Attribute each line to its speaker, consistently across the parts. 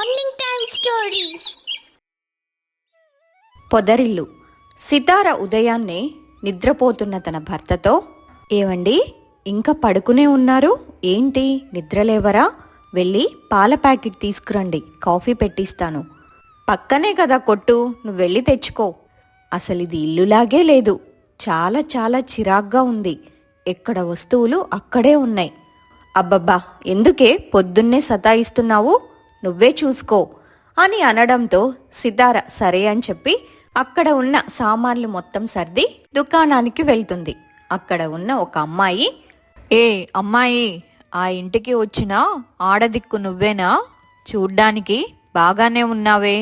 Speaker 1: Morning time stories.
Speaker 2: పొదరిల్లు. సితార ఉదయాన్నే నిద్రపోతున్న తన భర్తతో, ఏవండి ఇంకా పడుకునే ఉన్నారు ఏంటి, నిద్రలేవరా? వెళ్ళి పాల ప్యాకెట్ తీసుకురండి, కాఫీ పెట్టిస్తాను. పక్కనే కదా కొట్టు, నువ్వు వెళ్ళి తెచ్చుకో. అసలు ఇది ఇల్లులాగే లేదు, చాలా చాలా చిరాగ్గా ఉంది. ఎక్కడ వస్తువులు అక్కడే ఉన్నాయి. అబ్బబ్బా, ఎందుకే పొద్దున్నే సతాయిస్తున్నావు, నువ్వే చూసుకో అని అనడంతో సితార సరే అని చెప్పి అక్కడ ఉన్న సామాన్లు మొత్తం సర్ది దుకాణానికి వెళ్తుంది. అక్కడ ఉన్న ఒక అమ్మాయి, ఏ అమ్మాయి, ఆ ఇంటికి వచ్చిన ఆడదిక్కు నువ్వేనా? చూడ్డానికి బాగానే ఉన్నావే,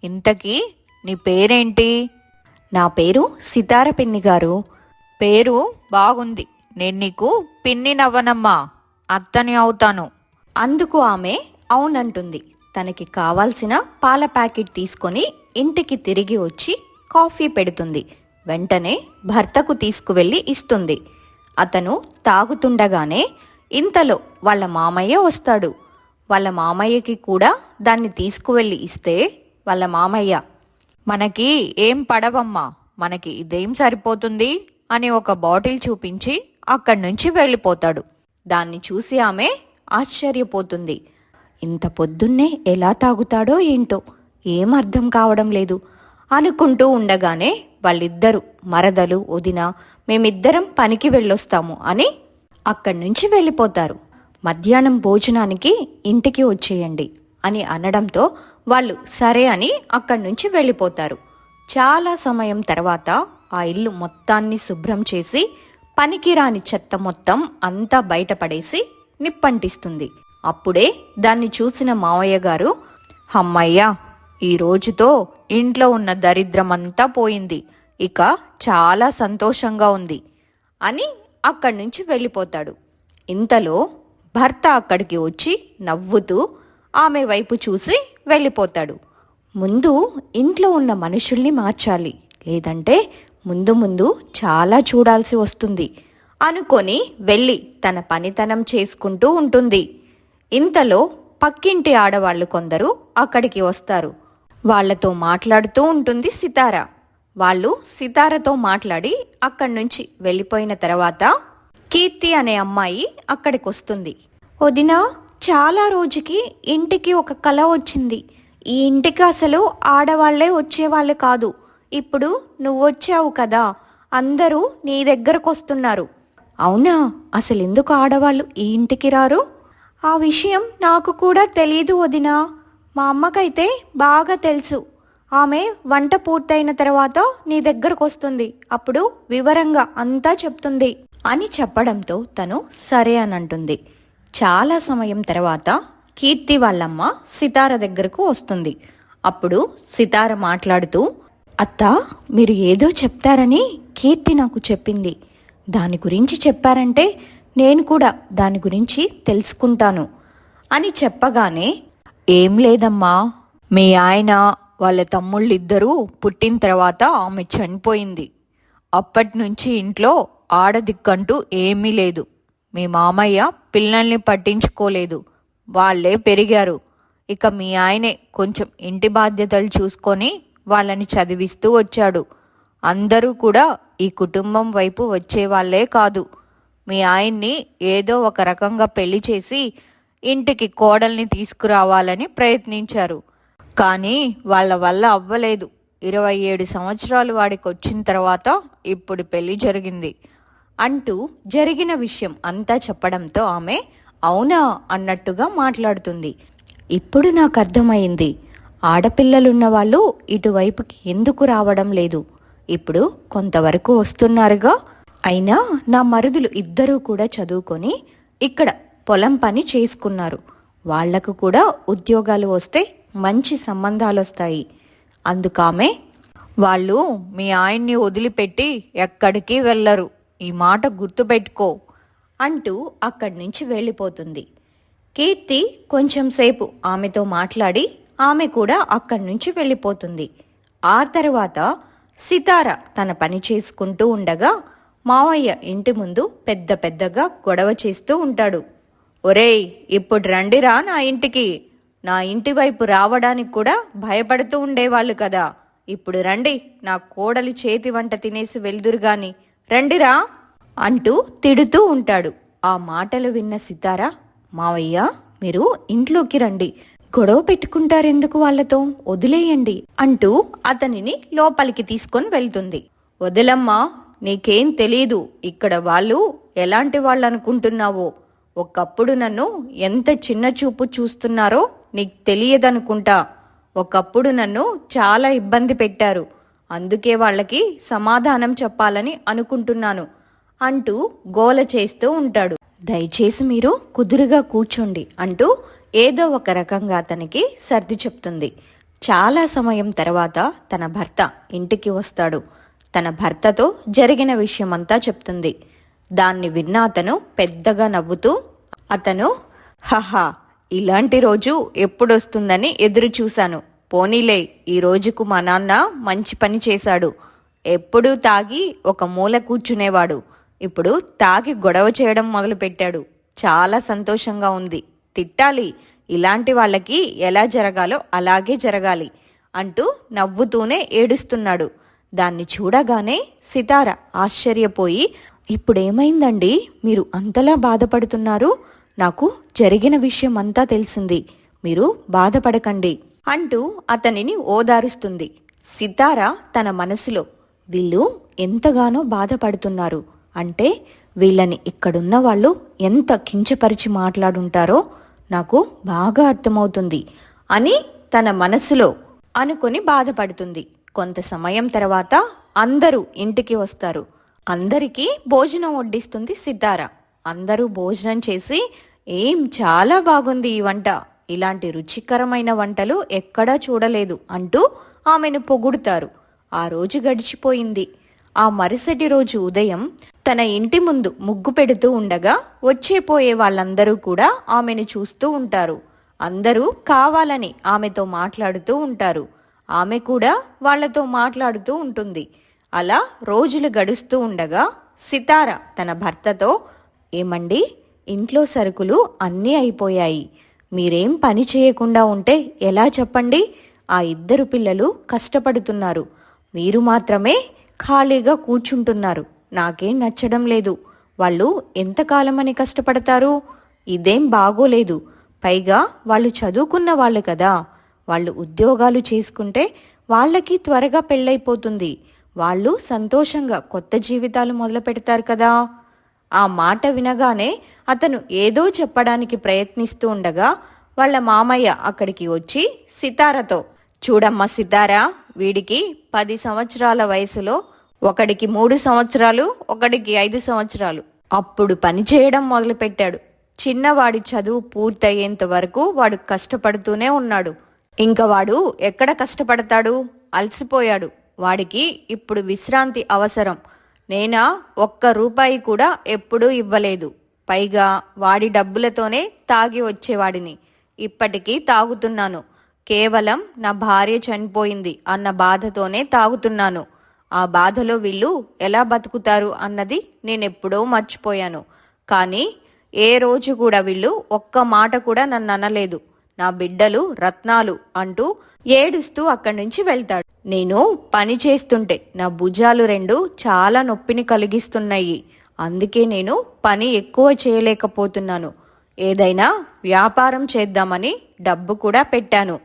Speaker 2: ఇంతకీ నీ పేరేంటి? నా పేరు సితార పిన్ని గారు. పేరు బాగుంది, నేను నీకు పిన్ని నవ్వనమ్మా, అత్తని అవుతాను. అందుకు ఆమె అవునంటుంది. తనకి కావాల్సిన పాల ప్యాకెట్ తీసుకొని ఇంటికి తిరిగి వచ్చి కాఫీ పెడుతుంది. వెంటనే భర్తకు తీసుకువెళ్ళి ఇస్తుంది. అతను తాగుతుండగానే ఇంతలో వాళ్ళ మామయ్య వస్తాడు. వాళ్ళ మామయ్యకి కూడా దాన్ని తీసుకువెళ్ళి ఇస్తే వాళ్ళ మామయ్య, మనకి ఏం పడవమ్మా, మనకి ఇదేం సరిపోతుంది అని ఒక బాటిల్ చూపించి అక్కడి నుంచి వెళ్ళిపోతాడు. దాన్ని చూసి ఆమె ఆశ్చర్యపోతుంది. ఇంత పొద్దున్నే ఎలా తాగుతాడో ఏంటో, ఏం అర్థం కావడం లేదు అనుకుంటూ ఉండగానే వాళ్ళిద్దరూ, మరదలు వదిన, మేమిద్దరం పనికి వెళ్ళొస్తాము అని అక్కడి నుంచి వెళ్ళిపోతారు. మధ్యాహ్నం భోజనానికి ఇంటికి వచ్చేయండి అని అనడంతో వాళ్ళు సరే అని అక్కడి నుంచి వెళ్ళిపోతారు. చాలా సమయం తర్వాత ఆ ఇల్లు మొత్తాన్ని శుభ్రం చేసి పనికిరాని చెత్త మొత్తం అంతా బయటపడేసి నిప్పంటిస్తుంది. అప్పుడే దాన్ని చూసిన మావయ్య గారు, హమ్మయ్యా, ఈ రోజుతో ఇంట్లో ఉన్న దరిద్రమంతా పోయింది, ఇక చాలా సంతోషంగా ఉంది అని అక్కడి నుంచి వెళ్ళిపోతాడు. ఇంతలో భర్త అక్కడికి వచ్చి నవ్వుతూ ఆమె వైపు చూసి వెళ్ళిపోతాడు. ముందు ఇంట్లో ఉన్న మనుషుల్ని మార్చాలి, లేదంటే ముందు ముందు చాలా చూడాల్సి వస్తుంది అనుకొని వెళ్ళి తన పనితనం చేసుకుంటూ ఉంటుంది. ఇంతలో పక్కింటి ఆడవాళ్లు కొందరు అక్కడికి వస్తారు. వాళ్లతో మాట్లాడుతూ ఉంటుంది సితార. వాళ్ళు సితారతో మాట్లాడి అక్కడి నుంచి వెళ్ళిపోయిన తర్వాత కీర్తి అనే అమ్మాయి అక్కడికి వస్తుంది. వదినా, చాలా రోజుకి ఇంటికి ఒక కల వచ్చింది. ఈ ఇంటికి అసలు ఆడవాళ్లే వచ్చేవాళ్ళు కాదు, ఇప్పుడు నువ్వొచ్చావు కదా, అందరూ నీ దగ్గరకు వస్తున్నారు. అవునా, అసలు ఎందుకు ఆడవాళ్ళు ఈ ఇంటికి రారు? ఆ విషయం నాకు కూడా తెలీదు వదినా, మా అమ్మకైతే బాగా తెలుసు. ఆమె వంట పూర్తయిన తర్వాత నీ దగ్గరకు వస్తుంది, అప్పుడు వివరంగా అంతా చెప్తుంది అని చెప్పడంతో తను సరే అని అంటుంది. చాలా సమయం తర్వాత కీర్తి వాళ్ళమ్మ సితార దగ్గరకు వస్తుంది. అప్పుడు సితార మాట్లాడుతూ, అత్తా, మీరు ఏదో చెప్తారని కీర్తి నాకు చెప్పింది. దాని గురించి చెప్పారంటే నేను కూడా దాని గురించి తెలుసుకుంటాను అని చెప్పగానే, ఏం లేదమ్మా, మీ ఆయన వాళ్ళ తమ్ముళ్ళిద్దరూ పుట్టిన తర్వాత ఆమె చనిపోయింది. అప్పటి నుంచి ఇంట్లో ఆడదిక్కంటూ ఏమీ లేదు. మీ మామయ్య పిల్లల్ని పట్టించుకోలేదు, వాళ్ళే పెరిగారు. ఇక మీ ఆయనే కొంచెం ఇంటి బాధ్యతలు చూసుకొని వాళ్ళని చదివిస్తూ వచ్చాడు. అందరూ కూడా ఈ కుటుంబం వైపు వచ్చేవాళ్లే కాదు. మీ ఆయన్ని ఏదో ఒక రకంగా పెళ్లి చేసి ఇంటికి కోడల్ని తీసుకురావాలని ప్రయత్నించారు. కానీ వాళ్ళ వల్ల అవ్వలేదు. 27 సంవత్సరాలు వాడికి వచ్చిన తర్వాత ఇప్పుడు పెళ్లి జరిగింది అంటూ జరిగిన విషయం అంతా చెప్పడంతో ఆమె అవునా అన్నట్టుగా మాట్లాడుతుంది. ఇప్పుడు నాకు అర్థమైంది, ఆడపిల్లలున్న వాళ్ళు ఇటువైపుకి ఎందుకు రావడం లేదు. ఇప్పుడు కొంతవరకు వస్తున్నారుగా. అయినా నా మరుదులు ఇద్దరూ కూడా చదువుకొని ఇక్కడ పొలం పని చేసుకున్నారు. వాళ్లకు కూడా ఉద్యోగాలు వస్తే మంచి సంబంధాలు వస్తాయి. అందుకామె, వాళ్ళు మీ ఆయన్ని వదిలిపెట్టి ఎక్కడికి వెళ్ళరు, ఈ మాట గుర్తుపెట్టుకో అంటూ అక్కడి నుంచి వెళ్ళిపోతుంది. కీర్తి కొంచెం సేపు ఆమెతో మాట్లాడి ఆమె కూడా అక్కడి నుంచి వెళ్ళిపోతుంది. ఆ తర్వాత సితార తన పని చేసుకుంటూ ఉండగా మావయ్య ఇంటి ముందు పెద్ద పెద్దగా గొడవ చేస్తూ ఉంటాడు. ఒరేయ్, ఇప్పుడు రండిరా నా ఇంటికి, నా ఇంటి వైపు రావడానికి కూడా భయపడుతూ ఉండేవాళ్ళు కదా. ఇప్పుడు రండి, నా కోడలి చేతి వంట తినేసి వెళ్దురుగాని, రండిరా అంటూ తిడుతూ ఉంటాడు. ఆ మాటలు విన్న సితార, మావయ్య మీరు ఇంట్లోకి రండి, గొడవ పెట్టుకుంటారెందుకు వాళ్ళతో, వదిలేయండి అంటూ అతనిని లోపలికి తీసుకొని వెళ్తుంది. వదిలమ్మా, నీకేం తెలీదు ఇక్కడ వాళ్ళు ఎలాంటి వాళ్ళు అనుకుంటున్నావో. ఒకప్పుడు నన్ను ఎంత చిన్న చూపు చూస్తున్నారో నీకు తెలియదనుకుంటా. ఒకప్పుడు నన్ను చాలా ఇబ్బంది పెట్టారు, అందుకే వాళ్ళకి సమాధానం చెప్పాలని అనుకుంటున్నాను అంటూ గోల చేస్తూ ఉంటాడు. దయచేసి మీరు కుదురుగా కూర్చోండి అంటూ ఏదో ఒక రకంగా అతనికి సర్ది చెప్తుంది. చాలా సమయం తర్వాత తన భర్త ఇంటికి వస్తాడు. తన భర్తతో జరిగిన విషయమంతా చెప్తుంది. దాన్ని విన్న అతను పెద్దగా నవ్వుతూ, అతను హహా, ఇలాంటి రోజు ఎప్పుడొస్తుందని ఎదురు చూశాను. పోనీలే, ఈ రోజుకు మా నాన్న మంచి పని చేశాడు. ఎప్పుడూ తాగి ఒక మూల కూర్చునేవాడు, ఇప్పుడు తాగి గొడవ చేయడం మొదలుపెట్టాడు. చాలా సంతోషంగా ఉంది. తిట్టాలి, ఇలాంటి వాళ్ళకి ఎలా జరగాలో అలాగే జరగాలి అంటూ నవ్వుతూనే ఏడుస్తున్నాడు. దాన్ని చూడగానే సితార ఆశ్చర్యపోయి, ఇప్పుడేమైందండి, మీరు అంతలా బాధపడుతున్నారు? నాకు జరిగిన విషయం అంతా తెలిసింది, మీరు బాధపడకండి అంటూ అతనిని ఓదారుస్తుంది. సితార తన మనసులో, వీళ్ళు ఎంతగానో బాధపడుతున్నారు అంటే వీళ్ళని ఇక్కడున్న వాళ్ళు ఎంత కించపరిచి మాట్లాడుంటారో నాకు బాగా అర్థమవుతుంది అని తన మనసులో అనుకుని బాధపడుతుంది. కొంత సమయం తర్వాత అందరూ ఇంటికి వస్తారు. అందరికీ భోజనం వడ్డిస్తుంది సితార. అందరూ భోజనం చేసి, చాలా బాగుంది ఈ వంట, ఇలాంటి రుచికరమైన వంటలు ఎక్కడా చూడలేదు అంటూ ఆమెను పొగుడుతారు. ఆ రోజు గడిచిపోయింది. ఆ మరుసటి రోజు ఉదయం తన ఇంటి ముందు ముగ్గు పెడుతూ ఉండగా వచ్చేపోయే వాళ్ళందరూ కూడా ఆమెను చూస్తూ ఉంటారు. అందరూ కావాలని ఆమెతో మాట్లాడుతూ ఉంటారు. ఆమె కూడా వాళ్లతో మాట్లాడుతూ ఉంటుంది. అలా రోజులు గడుస్తూ ఉండగా సితార తన భర్తతో, ఏమండి, ఇంట్లో సరుకులు అన్నీ అయిపోయాయి, మీరేం పని చేయకుండా ఉంటే ఎలా చెప్పండి? ఆ ఇద్దరు పిల్లలు కష్టపడుతున్నారు, మీరు మాత్రమే ఖాళీగా కూర్చుంటున్నారు. నాకేం నచ్చడం లేదు. వాళ్ళు ఎంతకాలమని కష్టపడతారు? ఇదేం బాగోలేదు. పైగా వాళ్ళు చదువుకున్న వాళ్ళు కదా, వాళ్ళు ఉద్యోగాలు చేసుకుంటే వాళ్ళకి త్వరగా పెళ్ళైపోతుంది, వాళ్ళు సంతోషంగా కొత్త జీవితాలు మొదలు పెడతారు కదా. ఆ మాట వినగానే అతను ఏదో చెప్పడానికి ప్రయత్నిస్తూ ఉండగా వాళ్ళ మామయ్య అక్కడికి వచ్చి సితారతో, చూడమ్మా సితారా, వీడికి 10 సంవత్సరాల వయసులో ఒకడికి 3 సంవత్సరాలు, ఒకడికి 5 సంవత్సరాలు అప్పుడు పని చేయడం మొదలుపెట్టాడు. చిన్నవాడి చదువు పూర్తయ్యేంత వరకు వాడు కష్టపడుతూనే ఉన్నాడు. ఇంకా వాడు ఎక్కడ కష్టపడతాడు? అలసిపోయాడు. వాడికి ఇప్పుడు విశ్రాంతి అవసరం. నేనా ఒక్క రూపాయి కూడా ఎప్పుడూ ఇవ్వలేదు. పైగా వాడి డబ్బులతోనే తాగి వచ్చేవాడిని. ఇప్పటికీ తాగుతున్నాను. కేవలం నా భార్య చనిపోయింది అన్న బాధతోనే తాగుతున్నాను. ఆ బాధలో వీళ్ళు ఎలా బతుకుతారు అన్నది నేనెప్పుడో మర్చిపోయాను. కానీ ఏ రోజు కూడా వీళ్ళు ఒక్క మాట కూడా నన్ను అనలేదు. నా బిడ్డలు రత్నాలు అంటూ ఏడుస్తూ అక్కడి నుంచి వెళ్తాడు. నేను పని చేస్తుంటే నా భుజాలు 2 చాలా నొప్పిని కలిగిస్తున్నాయి. అందుకే నేను పని ఎక్కువ చేయలేకపోతున్నాను. ఏదైనా వ్యాపారం చేద్దామని డబ్బు కూడా పెట్టాను.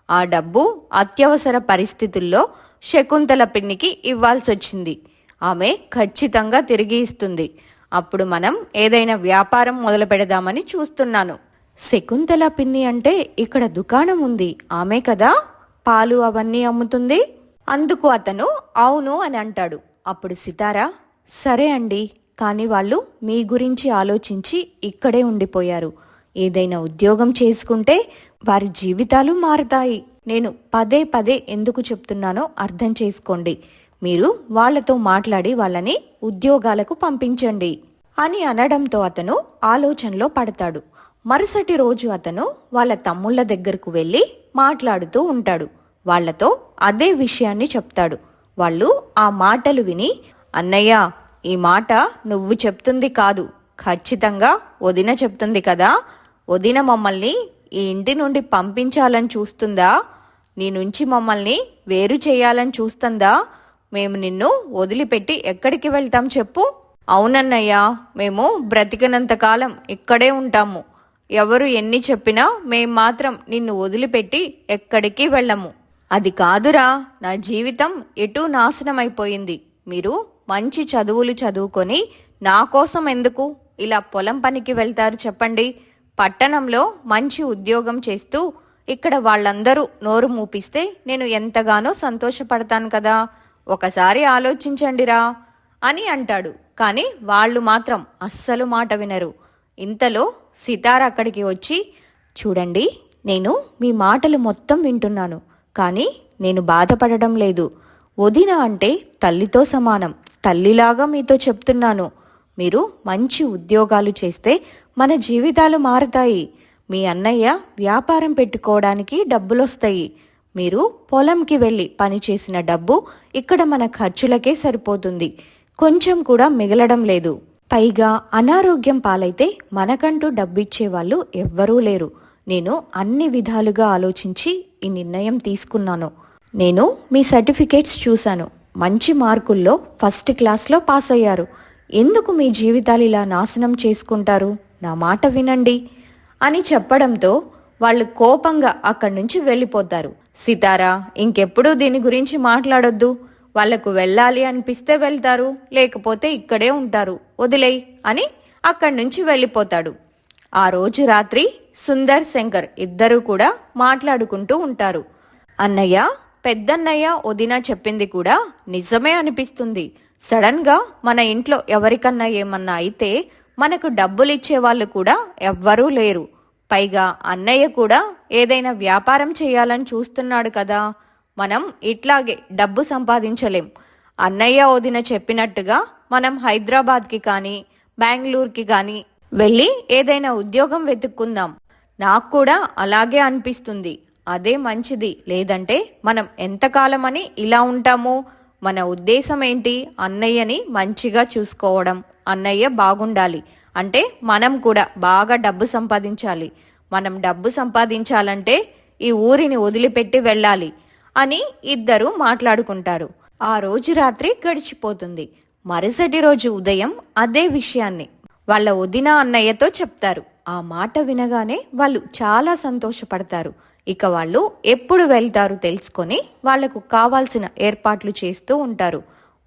Speaker 2: ఆ డబ్బు అత్యవసర పరిస్థితుల్లో శకుంతల పిన్నికి ఇవ్వాల్సొచ్చింది. ఆమె ఖచ్చితంగా తిరిగి ఇస్తుంది. అప్పుడు మనం ఏదైనా వ్యాపారం మొదలు పెడదామని చూస్తున్నాను. శకుంతల పిన్ని అంటే ఇక్కడ దుకాణం ఉంది, ఆమె కదా పాలు అవన్నీ అమ్ముతుంది? అందుకు అతను అవును అని అంటాడు. అప్పుడు సితార, సరే అండి, కానీ వాళ్ళు మీ గురించి ఆలోచించి ఇక్కడే ఉండిపోయారు. ఏదైనా ఉద్యోగం చేసుకుంటే వారి జీవితాలు మారతాయి. నేను పదే పదే ఎందుకు చెప్తున్నానో అర్థం చేసుకోండి. మీరు వాళ్లతో మాట్లాడి వాళ్ళని ఉద్యోగాలకు పంపించండి అని అనడంతో అతను ఆలోచనలో పడతాడు. మరుసటి రోజు అతను వాళ్ళ తమ్ముళ్ళ దగ్గరకు వెళ్ళి మాట్లాడుతూ ఉంటాడు. వాళ్లతో అదే విషయాన్ని చెప్తాడు. వాళ్ళు ఆ మాటలు విని, అన్నయ్య, ఈ మాట నువ్వు చెప్తుంది కాదు, ఖచ్చితంగా వదిన చెప్తుంది కదా. వదిన మమ్మల్ని ఈ ఇంటి నుండి పంపించాలని చూస్తుందా? నీ నుంచి మమ్మల్ని వేరు చేయాలని చూస్తుందా? మేము నిన్ను వదిలిపెట్టి ఎక్కడికి వెళ్తాం చెప్పు? అవునన్నయ్యా, మేము బ్రతికినంత కాలం ఇక్కడే ఉంటాము. ఎవరు ఎన్ని చెప్పినా మేం మాత్రం నిన్ను వదిలిపెట్టి ఎక్కడికి వెళ్ళము. అది కాదురా, నా జీవితం ఎటూ నాశనమైపోయింది. మీరు మంచి చదువులు చదువుకొని నా కోసం ఎందుకు ఇలా పొలం పనికి వెళ్తారు చెప్పండి? పట్టణంలో మంచి ఉద్యోగం చేస్తూ ఇక్కడ వాళ్ళందరూ నోరు మూపిస్తే నేను ఎంతగానో సంతోషపడతాను కదా. ఒకసారి ఆలోచించండిరా అని అంటాడు. కానీ వాళ్ళు మాత్రం అస్సలు మాట వినరు. ఇంతలో సితార అక్కడికి వచ్చి, చూడండి, నేను మీ మాటలు మొత్తం వింటున్నాను, కానీ నేను బాధపడడం లేదు. వదిన అంటే తల్లితో సమానం. తల్లిలాగా మీతో చెప్తున్నాను. మీరు మంచి ఉద్యోగాలు చేస్తే మన జీవితాలు మారుతాయి. మీ అన్నయ్య వ్యాపారం పెట్టుకోవడానికి డబ్బులొస్తాయి. మీరు పొలంకి వెళ్ళి పనిచేసిన డబ్బు ఇక్కడ మన ఖర్చులకే సరిపోతుంది. కొంచెం కూడా మిగలడం లేదు. పైగా అనారోగ్యం పాలైతే మనకంటూ డబ్బిచ్చే వాళ్ళు ఎవ్వరూ లేరు. నేను అన్ని విధాలుగా ఆలోచించి ఈ నిర్ణయం తీసుకున్నాను. నేను మీ సర్టిఫికేట్స్ చూశాను. మంచి మార్కుల్లో ఫస్ట్ క్లాస్లో పాస్ అయ్యారు. ఎందుకు మీ జీవితాలు ఇలా నాశనం చేసుకుంటారు? నా మాట వినండి అని చెప్పడంతో వాళ్ళు కోపంగా అక్కడి నుంచి వెళ్ళిపోతారు. సితారా, ఇంకెప్పుడూ దీని గురించి మాట్లాడొద్దు. వాళ్లకు వెళ్ళాలి అనిపిస్తే వెళ్తారు, లేకపోతే ఇక్కడే ఉంటారు, వదిలేయ్ అని అక్కడి నుంచి వెళ్ళిపోతాడు. ఆ రోజు రాత్రి సుందర్, శంకర్ ఇద్దరూ కూడా మాట్లాడుకుంటూ ఉంటారు. అన్నయ్య, పెద్దన్నయ్య, వదిన చెప్పింది కూడా నిజమే అనిపిస్తుంది. సడన్ గా మన ఇంట్లో ఎవరికన్నా ఏమన్నా అయితే మనకు డబ్బులిచ్చే వాళ్ళు కూడా ఎవ్వరూ లేరు. పైగా అన్నయ్య కూడా ఏదైనా వ్యాపారం చేయాలని చూస్తున్నాడు కదా. మనం ఇట్లాగే డబ్బు సంపాదించలేం. అన్నయ్య, వదిన చెప్పినట్టుగా మనం హైదరాబాద్కి కానీ బెంగళూరుకి కానీ వెళ్ళి ఏదైనా ఉద్యోగం వెతుక్కుందాం. నాకు కూడా అలాగే అనిపిస్తుంది. అదే మంచిది. లేదంటే మనం ఎంతకాలమని ఇలా ఉంటాము? మన ఉద్దేశం ఏంటి? అన్నయ్యని మంచిగా చూసుకోవడం. అన్నయ్య బాగుండాలి అంటే మనం కూడా బాగా డబ్బు సంపాదించాలి. మనం డబ్బు సంపాదించాలంటే ఈ ఊరిని వదిలిపెట్టి వెళ్ళాలి అని ఇద్దరు మాట్లాడుకుంటారు. ఆ రోజు రాత్రి గడిచిపోతుంది. మరుసటి రోజు ఉదయం అదే విషయాన్ని వాళ్ళ వదిన అన్నయ్యతో చెప్తారు. ఆ మాట వినగానే వాళ్ళు చాలా సంతోషపడతారు. ఇక వాళ్ళు ఎప్పుడు వెళ్తారు తెలుసుకొని వాళ్లకు కావాల్సిన ఏర్పాట్లు చేస్తూ ఉంటారు.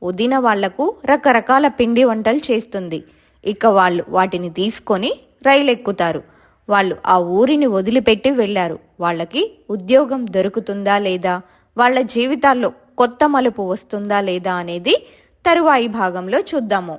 Speaker 2: వదిన వాళ్లకు రకరకాల పిండి వంటలు చేస్తుంది. ఇక వాళ్ళు వాటిని తీసుకొని రైలు ఎక్కుతారు. వాళ్ళు ఆ ఊరిని వదిలిపెట్టి వెళ్లారు. వాళ్ళకి ఉద్యోగం దొరుకుతుందా లేదా, వాళ్ళ జీవితాల్లో కొత్త మలుపు వస్తుందా లేదా అనేది తరువాయి భాగంలో చూద్దాము.